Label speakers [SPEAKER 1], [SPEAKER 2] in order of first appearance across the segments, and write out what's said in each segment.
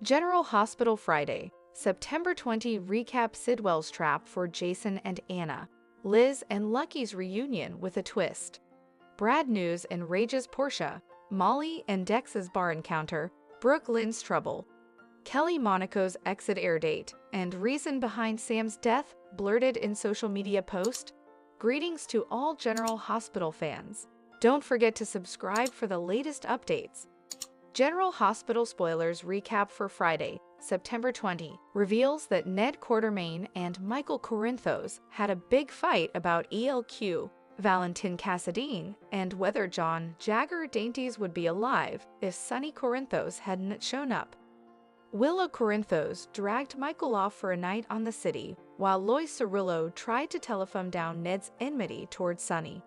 [SPEAKER 1] General Hospital Friday, September 20 recap Sidwell's trap for Jason and Anna, Liz and Lucky's reunion with a twist. Brad News enrages Portia, Molly and Dex's bar encounter, Brooke Lynn's trouble, Kelly Monaco's exit air date, and reason behind Sam's death blurted in social media post. Greetings to all General Hospital fans. Don't forget to subscribe for the latest updates. General Hospital spoilers recap for Friday, September 20, reveals that Ned Quartermaine and Michael Corinthos had a big fight about ELQ, Valentin Cassadine, and whether John Jagger Dainties would be alive if Sonny Corinthos hadn't shown up. Willow Corinthos dragged Michael off for a night on the city, while Lois Cirillo tried to telephone down Ned's enmity towards Sonny.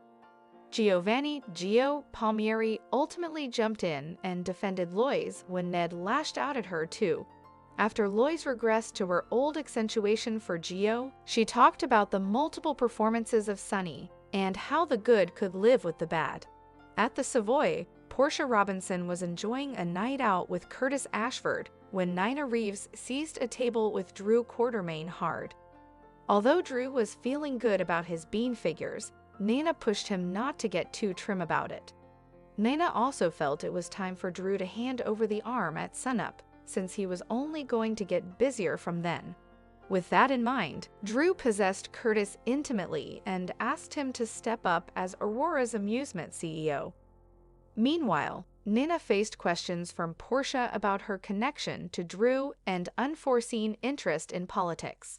[SPEAKER 1] Giovanni Gio Palmieri ultimately jumped in and defended Lois when Ned lashed out at her too. After Lois regressed to her old accentuation for Gio, she talked about the multiple performances of Sonny and how the good could live with the bad. At the Savoy, Portia Robinson was enjoying a night out with Curtis Ashford when Nina Reeves seized a table with Drew Quartermaine hard. Although Drew was feeling good about his bean figures, Nina pushed him not to get too trim about it. Nina also felt it was time for Drew to hand over the arm at sunup, since he was only going to get busier from then. With that in mind, Drew possessed Curtis intimately and asked him to step up as Aurora's amusement CEO. Meanwhile, Nina faced questions from Portia about her connection to Drew and unforeseen interest in politics.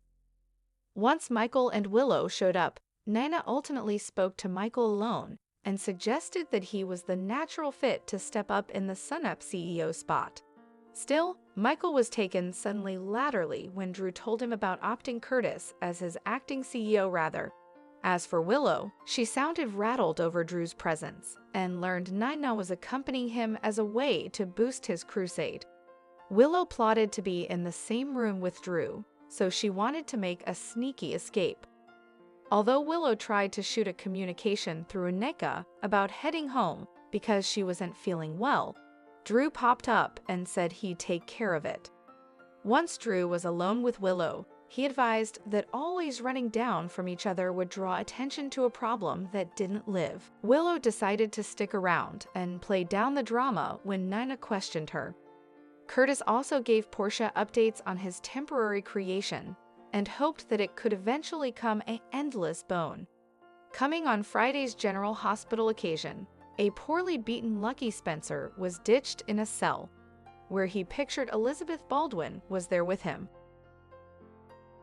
[SPEAKER 1] Once Michael and Willow showed up, Nina ultimately spoke to Michael alone and suggested that he was the natural fit to step up in the Sunup CEO spot. Still, Michael was taken suddenly laterally when Drew told him about opting Curtis as his acting CEO rather. As for Willow, she sounded rattled over Drew's presence and learned Nina was accompanying him as a way to boost his crusade. Willow plotted to be in the same room with Drew, so she wanted to make a sneaky escape. Although Willow tried to shoot a communication through Nneka about heading home because she wasn't feeling well, Drew popped up and said he'd take care of it. Once Drew was alone with Willow, he advised that always running down from each other would draw attention to a problem that didn't live. Willow decided to stick around and play down the drama when Nina questioned her. Curtis also gave Portia updates on his temporary creation and hoped that it could eventually come an endless bone. Coming on Friday's General Hospital occasion, a poorly beaten Lucky Spencer was ditched in a cell, where he pictured Elizabeth Baldwin was there with him.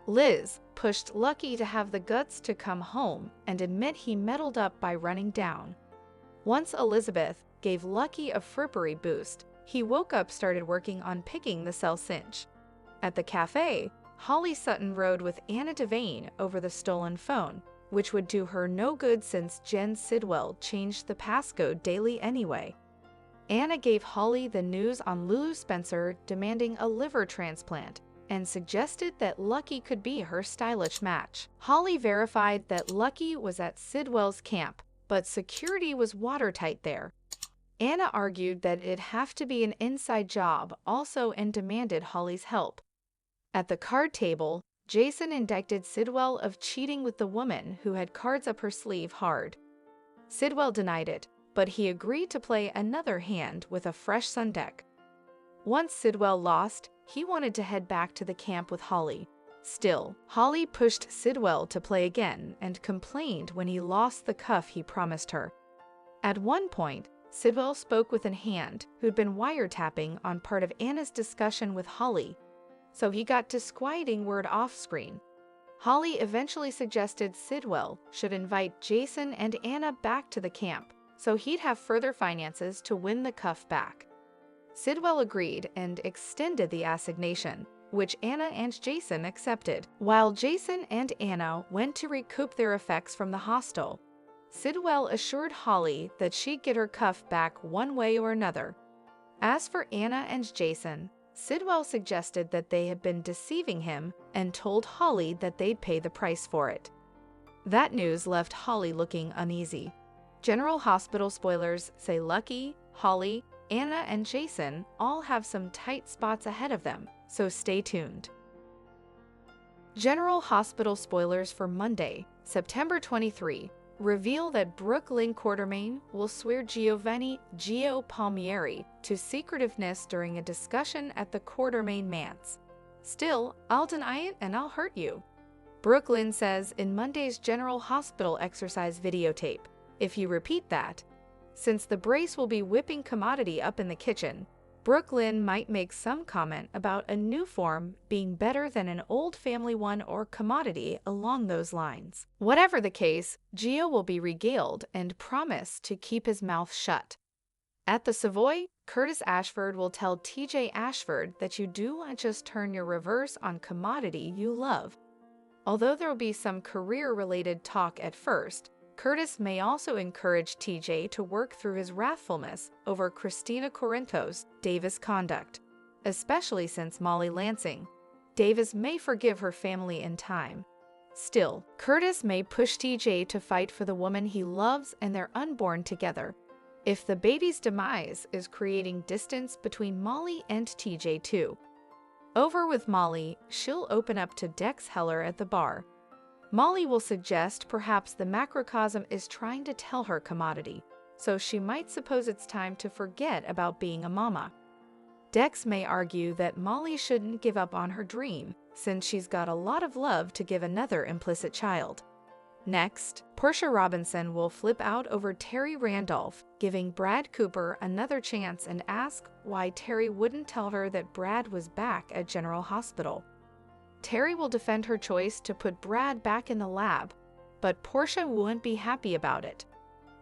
[SPEAKER 1] Liz pushed Lucky to have the guts to come home and admit he meddled up by running down. Once Elizabeth gave Lucky a frippery boost, he woke up started working on picking the cell cinch. At the cafe, Holly Sutton rode with Anna Devane over the stolen phone, which would do her no good since Jen Sidwell changed the passcode daily anyway. Anna gave Holly the news on Lulu Spencer demanding a liver transplant and suggested that Lucky could be her stylish match. Holly verified that Lucky was at Sidwell's camp, but security was watertight there. Anna argued that it'd have to be an inside job also and demanded Holly's help. At the card table, Jason indicted Sidwell of cheating with the woman who had cards up her sleeve hard. Sidwell denied it, but he agreed to play another hand with a fresh sun deck. Once Sidwell lost, he wanted to head back to the camp with Holly. Still, Holly pushed Sidwell to play again and complained when he lost the cuff he promised her. At one point, Sidwell spoke with a hand who'd been wiretapping on part of Anna's discussion with Holly, so he got disquieting word off-screen. Holly eventually suggested Sidwell should invite Jason and Anna back to the camp, so he'd have further finances to win the cuff back. Sidwell agreed and extended the assignation, which Anna and Jason accepted. While Jason and Anna went to recoup their effects from the hostel, Sidwell assured Holly that she'd get her cuff back one way or another. As for Anna and Jason, Sidwell suggested that they had been deceiving him and told Holly that they'd pay the price for it. That news left Holly looking uneasy. General Hospital spoilers say Lucky, Holly, Anna and Jason all have some tight spots ahead of them, so stay tuned. General Hospital spoilers for Monday, September 23, reveal that Brooklyn Quartermain will swear Giovanni Gio Palmieri to secretiveness during a discussion at the Quartermain manse. Still, I'll deny it and I'll hurt you, Brooklyn says in Monday's General Hospital exercise videotape. If you repeat that, since the brace will be whipping commodity up in the kitchen, Brooklyn might make some comment about a new form being better than an old family one or commodity along those lines. Whatever the case, Gio will be regaled and promise to keep his mouth shut. At the Savoy, Curtis Ashford will tell TJ Ashford that you do not just turn your reverse on commodity you love. Although there will be some career-related talk at first, Curtis may also encourage TJ to work through his wrathfulness over Christina Corinto's Davis conduct, especially since Molly Lansing. Davis may forgive her family in time. Still, Curtis may push TJ to fight for the woman he loves and their unborn together. If the baby's demise is creating distance between Molly and TJ too. Over with Molly, she'll open up to Dex Heller at the bar. Molly will suggest perhaps the macrocosm is trying to tell her commodity, so she might suppose it's time to forget about being a mama. Dex may argue that Molly shouldn't give up on her dream, since she's got a lot of love to give another implicit child. Next, Portia Robinson will flip out over Terry Randolph, giving Brad Cooper another chance and ask why Terry wouldn't tell her that Brad was back at General Hospital. Terry will defend her choice to put Brad back in the lab, but Portia wouldn't be happy about it.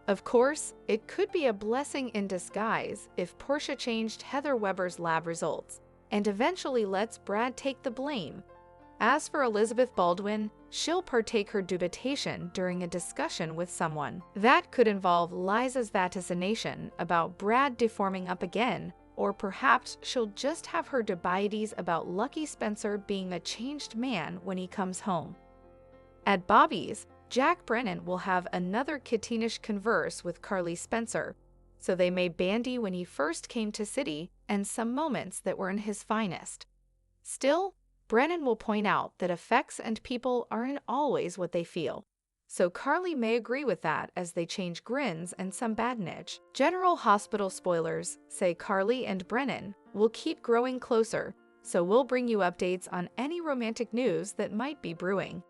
[SPEAKER 1] Of course, it could be a blessing in disguise if Portia changed Heather Weber's lab results and eventually lets Brad take the blame. As for Elizabeth Baldwin, she'll partake her dubitation during a discussion with someone. That could involve Liza's vaticination about Brad deforming up again, or perhaps she'll just have her dubieties about Lucky Spencer being a changed man when he comes home. At Bobby's, Jack Brennan will have another kittenish converse with Carly Spencer, so they may bandy when he first came to City and some moments that weren't his finest. Still, Brennan will point out that effects and people aren't always what they feel. So Carly may agree with that as they change grins and some badinage. General Hospital spoilers say Carly and Brennan will keep growing closer, so we'll bring you updates on any romantic news that might be brewing.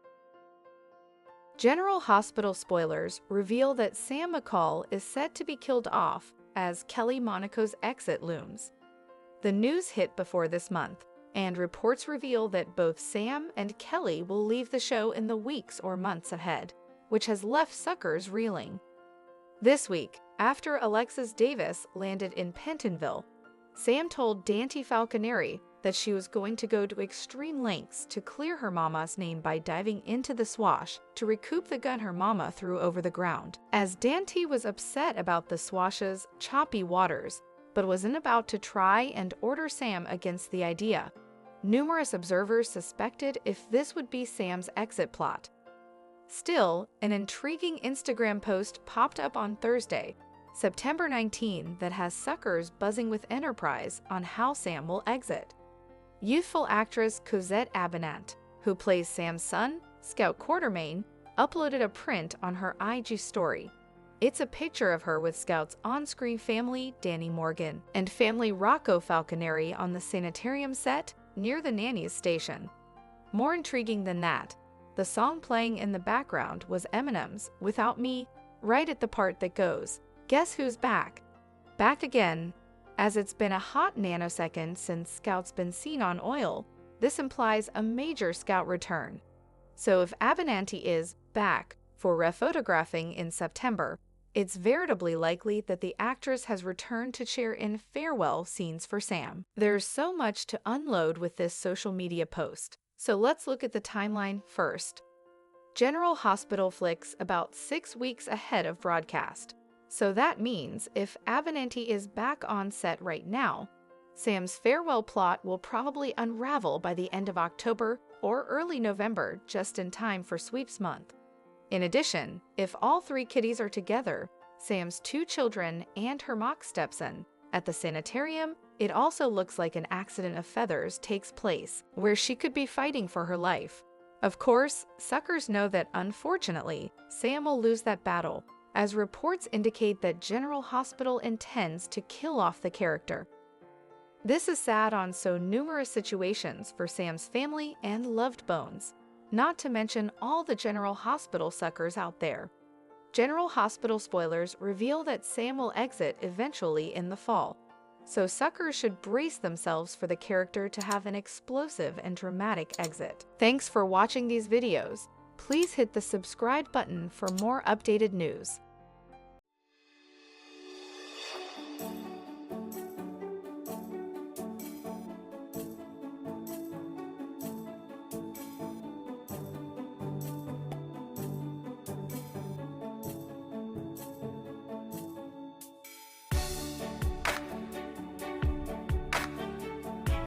[SPEAKER 1] General Hospital spoilers reveal that Sam McCall is set to be killed off as Kelly Monaco's exit looms. The news hit before this month, and reports reveal that both Sam and Kelly will leave the show in the weeks or months ahead, which has left suckers reeling. This week, after Alexis Davis landed in Pentonville, Sam told Dante Falconeri that she was going to go to extreme lengths to clear her mama's name by diving into the swash to recoup the gun her mama threw over the ground. As Dante was upset about the swash's choppy waters, but wasn't about to try and order Sam against the idea, numerous observers suspected if this would be Sam's exit plot. Still, an intriguing Instagram post popped up on Thursday, September 19, that has suckers buzzing with enterprise on how Sam will exit. Youthful actress Cosette Abinant, who plays Sam's son, Scout Quartermain, uploaded a print on her IG story. It's a picture of her with Scout's on-screen family, Danny Morgan, and family Rocco Falconeri on the sanitarium set near the nanny's station. More intriguing than that, the song playing in the background was Eminem's Without Me, right at the part that goes, "Guess who's back? Back again." As it's been a hot nanosecond since Scout's been seen on oil, this implies a major Scout return. So if Abenanti is back for rephotographing in September, it's veritably likely that the actress has returned to cheer in farewell scenes for Sam. There's so much to unload with this social media post, so let's look at the timeline first. General Hospital flicks about 6 weeks ahead of broadcast. So that means if Abenanti is back on set right now, Sam's farewell plot will probably unravel by the end of October or early November, just in time for sweeps month. In addition, if all 3 kiddies are together, Sam's 2 children and her mock stepson, At the sanitarium, it also looks like an accident of feathers takes place, where she could be fighting for her life. Of course, suckers know that unfortunately, Sam will lose that battle, as reports indicate that General Hospital intends to kill off the character. This is sad on so numerous situations for Sam's family and loved bones, not to mention all the General Hospital suckers out there. General Hospital spoilers reveal that Sam will exit eventually in the fall, so suckers should brace themselves for the character to have an explosive and dramatic exit. Thanks for watching these videos. Please hit the subscribe button for more updated news.